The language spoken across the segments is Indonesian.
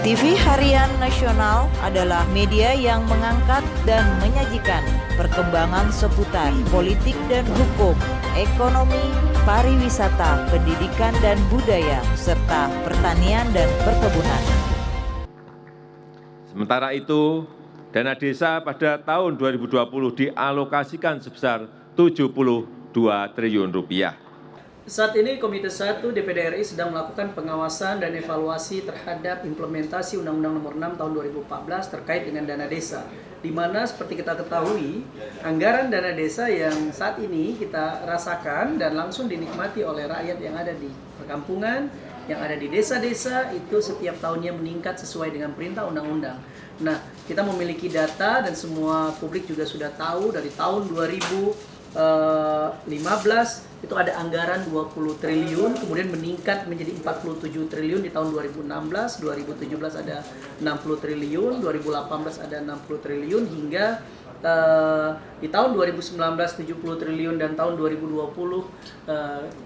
TV Harian Nasional adalah media yang mengangkat dan menyajikan perkembangan seputar politik dan hukum, ekonomi, pariwisata, pendidikan dan budaya, serta pertanian dan perkebunan. Sementara itu, dana desa pada tahun 2020 dialokasikan sebesar Rp72 triliun. Saat ini Komite 1 DPD RI sedang melakukan pengawasan dan evaluasi terhadap implementasi Undang-Undang Nomor 6 Tahun 2014 terkait dengan dana desa. Di mana seperti kita ketahui, anggaran dana desa yang saat ini kita rasakan dan langsung dinikmati oleh rakyat yang ada di perkampungan, yang ada di desa-desa itu setiap tahunnya meningkat sesuai dengan perintah undang-undang. Nah, kita memiliki data dan semua publik juga sudah tahu dari tahun 2015 itu ada anggaran 20 triliun, kemudian meningkat menjadi 47 triliun di tahun 2016, 2017 ada 60 triliun, 2018 ada 60 triliun, hingga di tahun 2019 70 triliun dan tahun 2020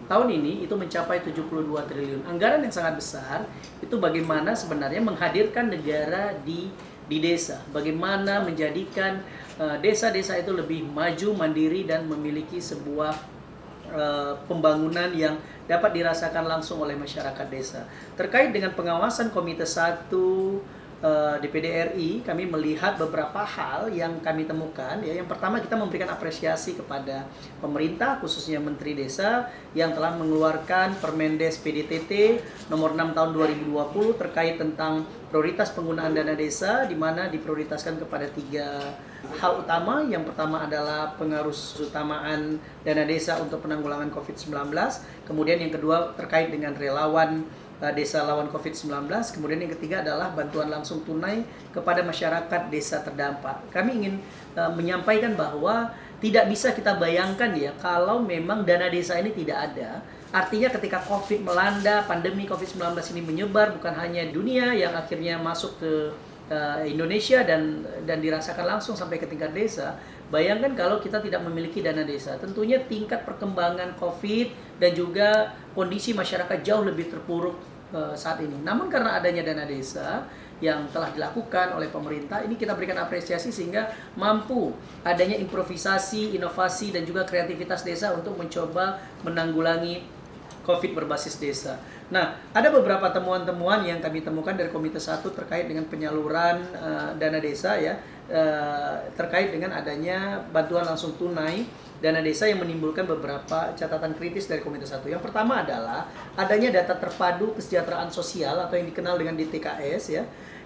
tahun ini itu mencapai 72 triliun. Anggaran yang sangat besar itu bagaimana sebenarnya menghadirkan negara di desa, bagaimana menjadikan desa-desa itu lebih maju, mandiri dan memiliki sebuah pembangunan yang dapat dirasakan langsung oleh masyarakat desa. Terkait dengan pengawasan Komite 1 DPD RI, kami melihat beberapa hal yang kami temukan. Ya, yang pertama, kita memberikan apresiasi kepada pemerintah, khususnya Menteri Desa yang telah mengeluarkan Permendes PDTT nomor 6 tahun 2020 terkait tentang prioritas penggunaan dana desa, di mana diprioritaskan kepada 3 hal utama. Yang pertama adalah pengarus utamaan dana desa untuk penanggulangan COVID-19. Kemudian yang kedua terkait dengan relawan desa lawan COVID-19. Kemudian yang ketiga adalah bantuan langsung tunai kepada masyarakat desa terdampak. Kami ingin menyampaikan bahwa tidak bisa kita bayangkan ya kalau memang dana desa ini tidak ada. Artinya ketika COVID melanda, pandemi COVID-19 ini menyebar bukan hanya dunia yang akhirnya masuk ke Indonesia dan dirasakan langsung sampai ke tingkat desa. Bayangkan kalau kita tidak memiliki dana desa, tentunya tingkat perkembangan COVID dan juga kondisi masyarakat jauh lebih terpuruk saat ini. Namun karena adanya dana desa yang telah dilakukan oleh pemerintah, ini kita berikan apresiasi sehingga mampu adanya improvisasi, inovasi dan juga kreativitas desa untuk mencoba menanggulangi COVID berbasis desa. Nah, ada beberapa temuan-temuan yang kami temukan dari Komite 1 terkait dengan penyaluran dana desa ya, terkait dengan adanya bantuan langsung tunai dana desa yang menimbulkan beberapa catatan kritis dari Komite 1. Yang pertama adalah adanya data terpadu kesejahteraan sosial atau yang dikenal dengan DTKS ya.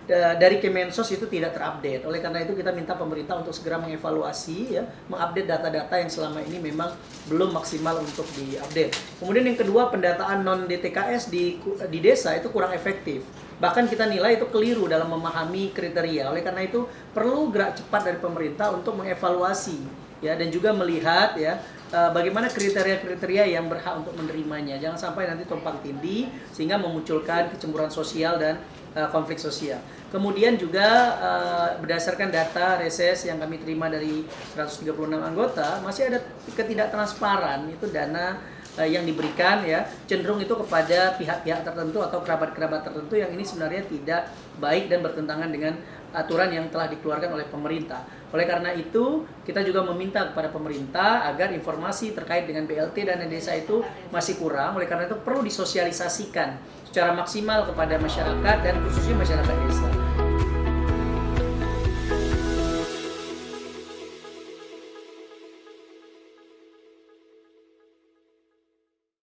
Dari Kemensos itu tidak terupdate. Oleh karena itu kita minta pemerintah untuk segera mengevaluasi ya, mengupdate data-data yang selama ini memang belum maksimal untuk diupdate. Kemudian yang kedua, pendataan non DTKS di desa itu kurang efektif. Bahkan kita nilai itu keliru dalam memahami kriteria. Oleh karena itu perlu gerak cepat dari pemerintah untuk mengevaluasi ya, dan juga melihat ya bagaimana kriteria-kriteria yang berhak untuk menerimanya. Jangan sampai nanti tumpang tindih sehingga memunculkan kecemburuan sosial dan konflik sosial. Kemudian juga berdasarkan data reses yang kami terima dari 136 anggota, masih ada ketidaktransparan itu dana yang diberikan ya, cenderung itu kepada pihak-pihak tertentu atau kerabat-kerabat tertentu yang ini sebenarnya tidak baik dan bertentangan dengan aturan yang telah dikeluarkan oleh pemerintah. Oleh karena itu, kita juga meminta kepada pemerintah agar informasi terkait dengan BLT dana desa itu masih kurang. Oleh karena itu perlu disosialisasikan secara maksimal kepada masyarakat dan khususnya masyarakat desa.